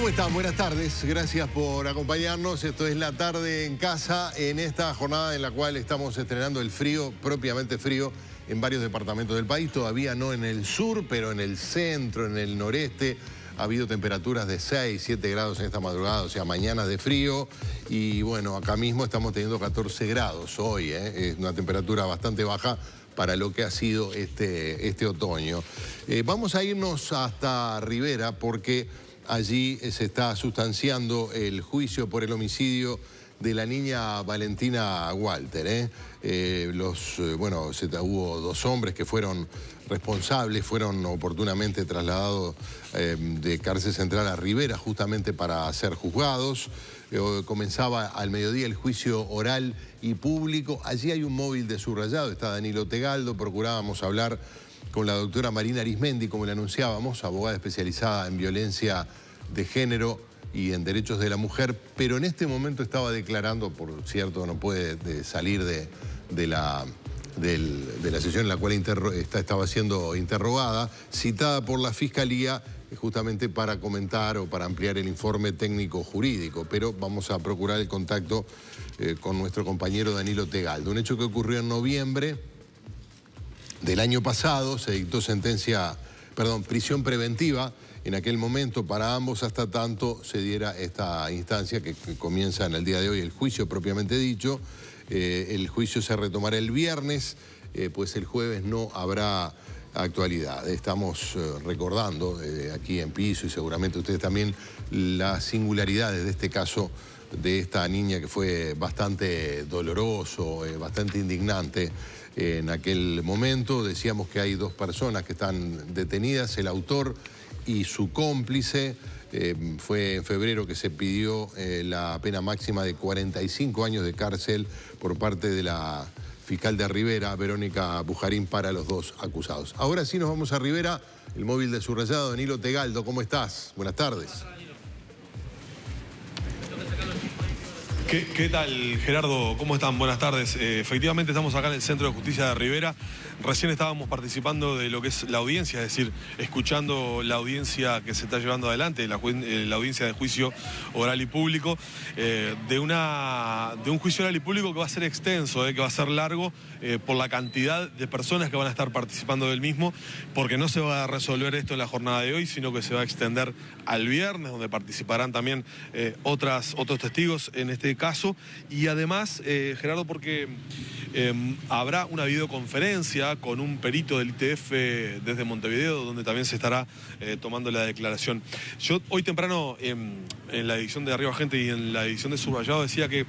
¿Cómo están? Buenas tardes. Gracias por acompañarnos. Esto es La Tarde en Casa, en esta jornada en la cual estamos estrenando el frío, propiamente frío, en varios departamentos del país. Todavía no en el sur, pero en el centro, en el noreste. Ha habido temperaturas de 6, 7 grados en esta madrugada, o sea, mañanas de frío. Y bueno, acá mismo estamos teniendo 14 grados hoy, ¿eh? Es una temperatura bastante baja para lo que ha sido este otoño. Vamos a irnos hasta Rivera porque allí se está sustanciando el juicio por el homicidio de la niña Valentina Walter. Hubo 2 hombres que fueron responsables, fueron oportunamente trasladados de cárcel central a Rivera justamente para ser juzgados. Comenzaba al mediodía el juicio oral y público. Allí hay un móvil de subrayado, está Danilo Tegaldo. Procurábamos hablar con la doctora Marina Arismendi, como le anunciábamos, abogada especializada en violencia de género y en derechos de la mujer, pero en este momento estaba declarando, por cierto, no puede salir de la sesión en la cual estaba siendo interrogada, citada por la Fiscalía justamente para comentar o para ampliar el informe técnico jurídico, pero vamos a procurar el contacto con nuestro compañero Danilo Tegaldo. Un hecho que ocurrió en noviembre del año pasado. Se dictó prisión preventiva en aquel momento para ambos hasta tanto se diera esta instancia que comienza en el día de hoy, el juicio propiamente dicho. El juicio se retomará el viernes, pues el jueves no habrá actualidad. Estamos recordando aquí en piso y seguramente ustedes también las singularidades de este caso de esta niña que fue bastante doloroso, bastante indignante. En aquel momento decíamos que hay 2 personas que están detenidas, el autor y su cómplice. Fue en febrero que se pidió la pena máxima de 45 años de cárcel por parte de la fiscal de Rivera, Verónica Bujarín, para los 2 acusados. Ahora sí nos vamos a Rivera, el móvil de subrayado, Danilo Tegaldo. ¿Cómo estás? Buenas tardes. ¿Qué tal, Gerardo? ¿Cómo están? Buenas tardes. Efectivamente estamos acá en el Centro de Justicia de Rivera. Recién estábamos participando de lo que es la audiencia, es decir, escuchando la audiencia que se está llevando adelante, la audiencia de juicio oral y público, de un juicio oral y público que va a ser extenso, que va a ser largo por la cantidad de personas que van a estar participando del mismo, porque no se va a resolver esto en la jornada de hoy, sino que se va a extender al viernes, donde participarán también otros testigos en este caso. Y además, Gerardo, porque habrá una videoconferencia con un perito del ITF desde Montevideo, donde también se estará tomando la declaración. Yo hoy temprano en la edición de Arriba Gente y en la edición de Subrayado decía que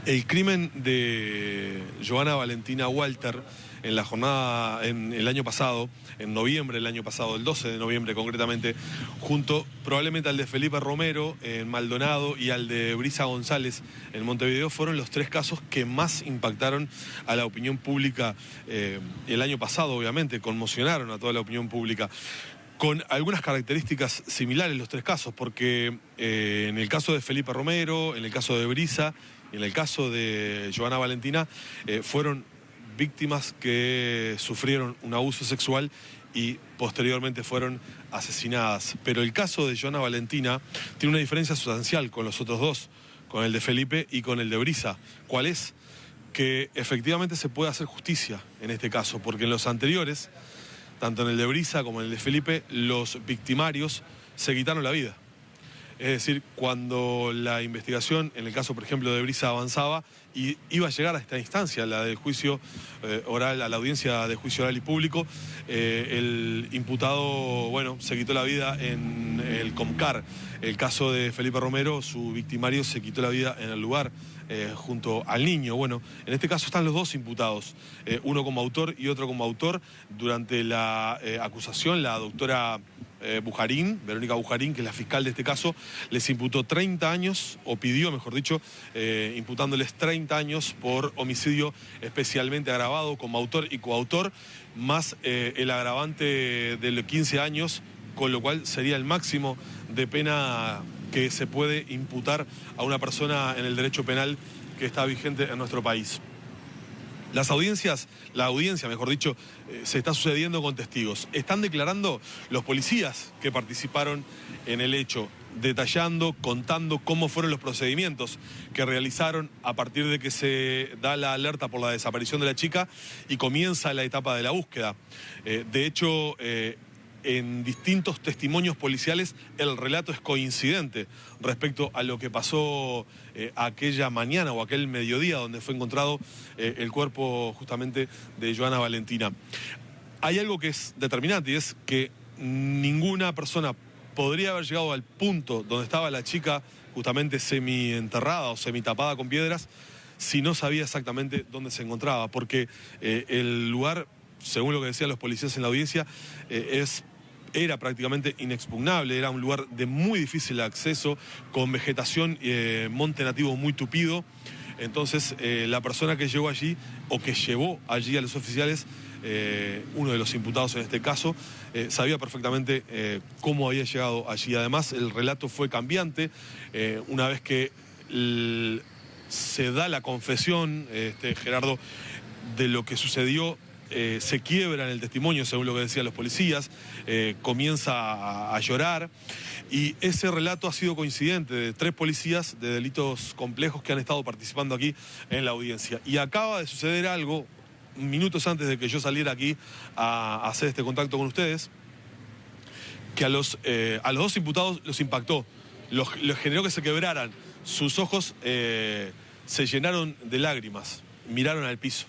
el crimen de Joana Valentina Walter en la jornada, en el año pasado, en noviembre del año pasado, el 12 de noviembre concretamente, junto probablemente al de Felipe Romero en Maldonado y al de Brisa González en Montevideo, fueron los 3 casos que más impactaron a la opinión pública el año pasado, obviamente, conmocionaron a toda la opinión pública. Con algunas características similares los 3 casos, porque en el caso de Felipe Romero, en el caso de Brisa y en el caso de Joana Valentina, fueron víctimas que sufrieron un abuso sexual y posteriormente fueron asesinadas. Pero el caso de Joana Valentina tiene una diferencia sustancial con los otros 2, con el de Felipe y con el de Brisa. ¿Cuál es? Que efectivamente se puede hacer justicia en este caso, porque en los anteriores, tanto en el de Brisa como en el de Felipe, los victimarios se quitaron la vida. Es decir, cuando la investigación, en el caso, por ejemplo, de Brisa avanzaba y iba a llegar a esta instancia, la del juicio oral, a la audiencia de juicio oral y público, el imputado, se quitó la vida en el Comcar. El caso de Felipe Romero, su victimario se quitó la vida en el lugar, junto al niño. Bueno, en este caso están los 2 imputados, uno como autor y otro como autor. Durante la acusación, la doctora Bujarín, Verónica Bujarín, que es la fiscal de este caso, les imputó 30 años, o pidió, mejor dicho, imputándoles 30 años por homicidio especialmente agravado como autor y coautor, más el agravante de los 15 años, con lo cual sería el máximo de pena que se puede imputar a una persona en el derecho penal que está vigente en nuestro país. La audiencia, mejor dicho, se está sucediendo con testigos. Están declarando los policías que participaron en el hecho. detallando, contando cómo fueron los procedimientos que realizaron a partir de que se da la alerta por la desaparición de la chica y comienza la etapa de la búsqueda. De hecho, en distintos testimonios policiales el relato es coincidente respecto a lo que pasó aquella mañana o aquel mediodía donde fue encontrado el cuerpo justamente de Joana Valentina. Hay algo que es determinante y es que ninguna persona podría haber llegado al punto donde estaba la chica justamente semi-enterrada o semi-tapada con piedras si no sabía exactamente dónde se encontraba, porque el lugar, según lo que decían los policías en la audiencia, era prácticamente inexpugnable, era un lugar de muy difícil acceso, con vegetación, monte nativo muy tupido. Entonces, la persona que llegó allí, o que llevó allí a los oficiales, uno de los imputados en este caso, sabía perfectamente cómo había llegado allí. Además, el relato fue cambiante. Una vez que se da la confesión, Gerardo, de lo que sucedió, se quiebra en el testimonio, según lo que decían los policías, comienza a llorar, y ese relato ha sido coincidente de 3 policías de delitos complejos que han estado participando aquí en la audiencia. Y acaba de suceder algo minutos antes de que yo saliera aquí a hacer este contacto con ustedes, que a los 2 imputados los impactó, los generó que se quebraran, sus ojos se llenaron de lágrimas, miraron al piso.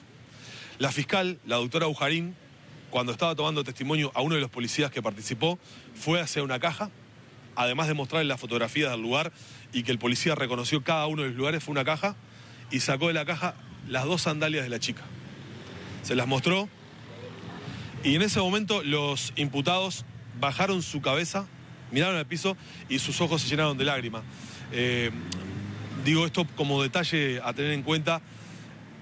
La fiscal, la doctora Bujarín, cuando estaba tomando testimonio a uno de los policías que participó, fue hacia una caja, además de mostrarle las fotografías del lugar y que el policía reconoció cada uno de los lugares, fue una caja, y sacó de la caja las 2 sandalias de la chica. Se las mostró, y en ese momento los imputados bajaron su cabeza, miraron al piso y sus ojos se llenaron de lágrimas. Digo esto como detalle a tener en cuenta,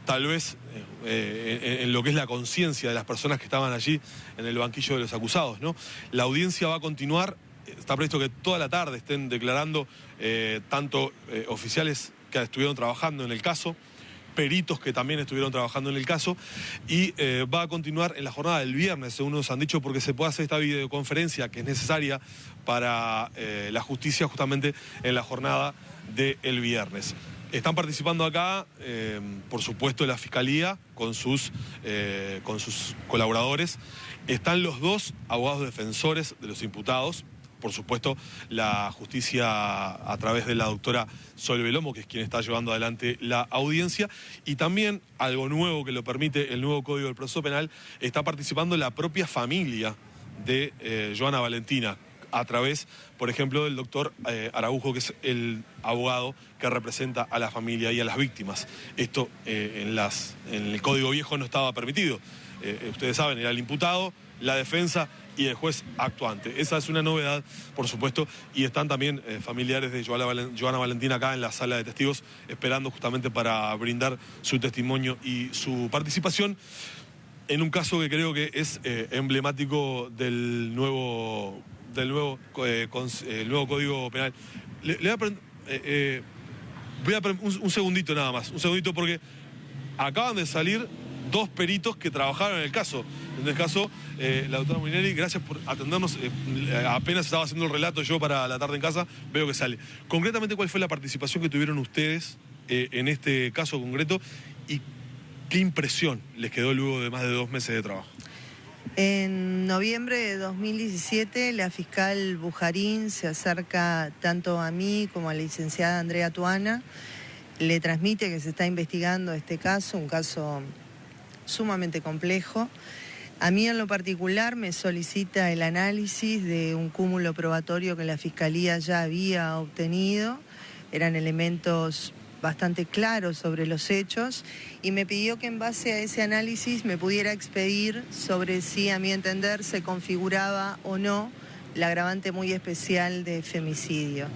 tal vez en lo que es la conciencia de las personas que estaban allí en el banquillo de los acusados, ¿no? La audiencia va a continuar, está previsto que toda la tarde estén declarando tanto oficiales que estuvieron trabajando en el caso, peritos que también estuvieron trabajando en el caso, y va a continuar en la jornada del viernes, según nos han dicho, porque se puede hacer esta videoconferencia que es necesaria para la justicia justamente en la jornada del viernes. Están participando acá, por supuesto, la Fiscalía con sus colaboradores. Están los 2 abogados defensores de los imputados. Por supuesto, la justicia a través de la doctora Sol Belomo, que es quien está llevando adelante la audiencia. Y también, algo nuevo que lo permite el nuevo Código del Proceso Penal, está participando la propia familia de Joana Valentina, a través, por ejemplo, del doctor Araujo, que es el abogado que representa a la familia y a las víctimas. Esto en el Código Viejo no estaba permitido. Ustedes saben, era el imputado, la defensa y el juez actuante. Esa es una novedad, por supuesto, y están también familiares de Joana Valentina acá en la sala de testigos, esperando justamente para brindar su testimonio y su participación en un caso que creo que es emblemático del nuevo Código Penal. Voy a un segundito nada más, un segundito, porque acaban de salir 2 peritos que trabajaron en el caso. En el caso, la doctora Molinelli, gracias por atendernos. Apenas estaba haciendo el relato yo para la tarde en casa, veo que sale. Concretamente, ¿cuál fue la participación que tuvieron ustedes en este caso concreto y qué impresión les quedó luego de más de 2 meses de trabajo? En noviembre de 2017, la fiscal Bujarín se acerca tanto a mí como a la licenciada Andrea Tuana, le transmite que se está investigando este caso, un caso sumamente complejo. A mí en lo particular me solicita el análisis de un cúmulo probatorio que la Fiscalía ya había obtenido, eran elementos bastante claros sobre los hechos, y me pidió que en base a ese análisis me pudiera expedir sobre si, a mi entender, se configuraba o no la agravante muy especial de femicidio.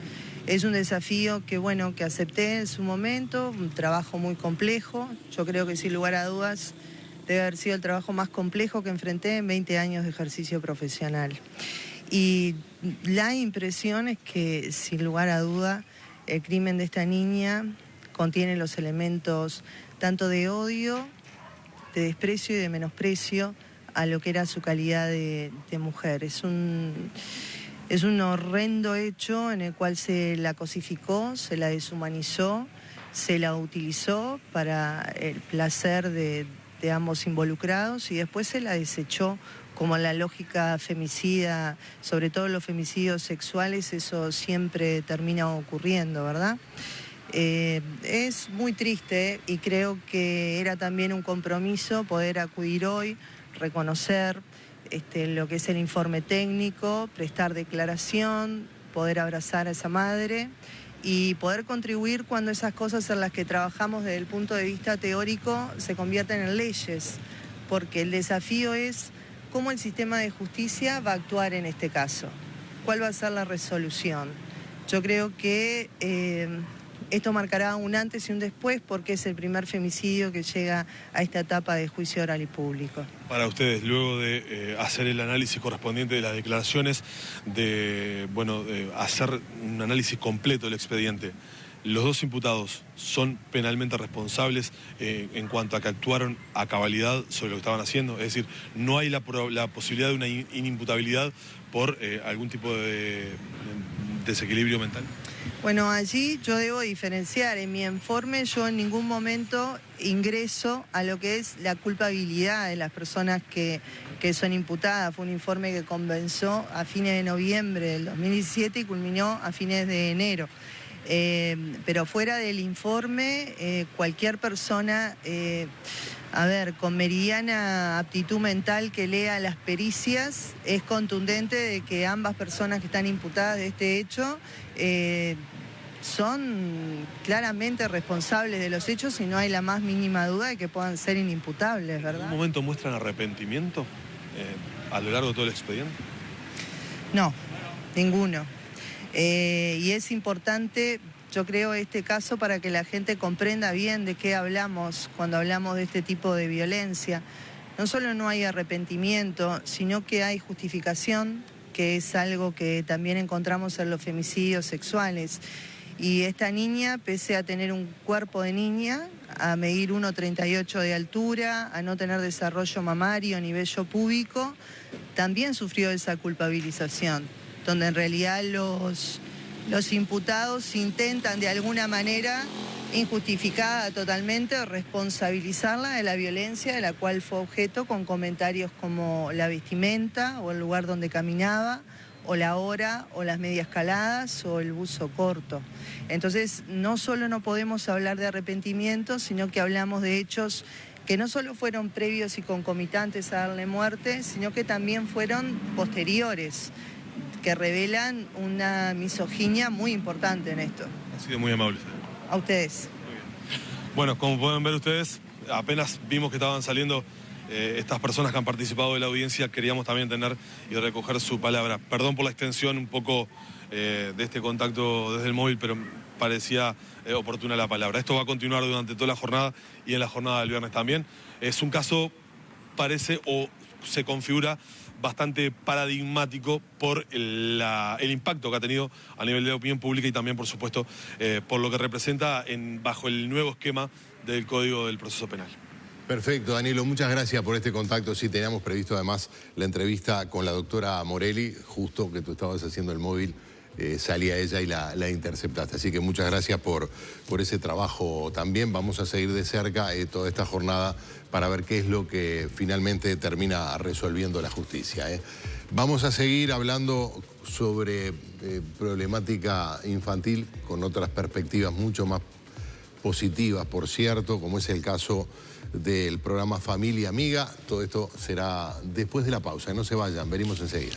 Es un desafío que, bueno, que acepté en su momento, un trabajo muy complejo. Yo creo que, sin lugar a dudas, debe haber sido el trabajo más complejo que enfrenté en 20 años de ejercicio profesional. Y la impresión es que, sin lugar a duda, el crimen de esta niña contiene los elementos tanto de odio, de desprecio y de menosprecio a lo que era su calidad de mujer. Es un horrendo hecho en el cual se la cosificó, se la deshumanizó, se la utilizó para el placer de ambos involucrados y después se la desechó como la lógica femicida, sobre todo los femicidios sexuales, eso siempre termina ocurriendo, ¿verdad? Es muy triste y creo que era también un compromiso poder acudir hoy, reconocer lo que es el informe técnico, prestar declaración, poder abrazar a esa madre y poder contribuir cuando esas cosas en las que trabajamos desde el punto de vista teórico se convierten en leyes, porque el desafío es cómo el sistema de justicia va a actuar en este caso, cuál va a ser la resolución. Yo creo que esto marcará un antes y un después porque es el primer femicidio que llega a esta etapa de juicio oral y público. Para ustedes, luego de hacer el análisis correspondiente de las declaraciones, de hacer un análisis completo del expediente, ¿los dos imputados son penalmente responsables en cuanto a que actuaron a cabalidad sobre lo que estaban haciendo? Es decir, ¿no hay la posibilidad de una inimputabilidad por algún tipo de desequilibrio mental? Bueno, allí yo debo diferenciar. En mi informe yo en ningún momento ingreso a lo que es la culpabilidad de las personas que son imputadas. Fue un informe que comenzó a fines de noviembre del 2017 y culminó a fines de enero. Pero fuera del informe, cualquier persona, con meridiana aptitud mental que lea las pericias, es contundente de que ambas personas que están imputadas de este hecho son claramente responsables de los hechos y no hay la más mínima duda de que puedan ser inimputables, ¿verdad? ¿En algún momento muestran arrepentimiento a lo largo de todo el expediente? No, ninguno. Y es importante, yo creo, este caso para que la gente comprenda bien de qué hablamos cuando hablamos de este tipo de violencia. No solo no hay arrepentimiento, sino que hay justificación, que es algo que también encontramos en los femicidios sexuales. Y esta niña, pese a tener un cuerpo de niña, a medir 1,38 de altura, a no tener desarrollo mamario ni vello púbico, también sufrió esa culpabilización, donde en realidad los imputados intentan de alguna manera, injustificada totalmente, responsabilizarla de la violencia de la cual fue objeto con comentarios como la vestimenta o el lugar donde caminaba, o la hora, o las medias caladas, o el buzo corto. Entonces, no solo no podemos hablar de arrepentimiento, sino que hablamos de hechos que no solo fueron previos y concomitantes a darle muerte, sino que también fueron posteriores, que revelan una misoginia muy importante en esto. Ha sido muy amable. A ustedes. Muy bien. Bueno, como pueden ver ustedes, apenas vimos que estaban saliendo estas personas que han participado de la audiencia, queríamos también tener y recoger su palabra. Perdón por la extensión un poco de este contacto desde el móvil, pero parecía oportuna la palabra. Esto va a continuar durante toda la jornada y en la jornada del viernes también. Es un caso, parece o se configura bastante paradigmático por el impacto que ha tenido a nivel de la opinión pública y también, por supuesto, por lo que representa bajo el nuevo esquema del Código del Proceso Penal. Perfecto, Danilo, muchas gracias por este contacto. Sí, teníamos previsto además la entrevista con la doctora Morelli, justo que tú estabas haciendo el móvil, salía ella y la interceptaste. Así que muchas gracias por ese trabajo también. Vamos a seguir de cerca toda esta jornada para ver qué es lo que finalmente termina resolviendo la justicia. Vamos a seguir hablando sobre problemática infantil con otras perspectivas mucho más positivas, por cierto, como es el caso del programa Familia Amiga. Todo esto será después de la pausa. No se vayan, venimos enseguida.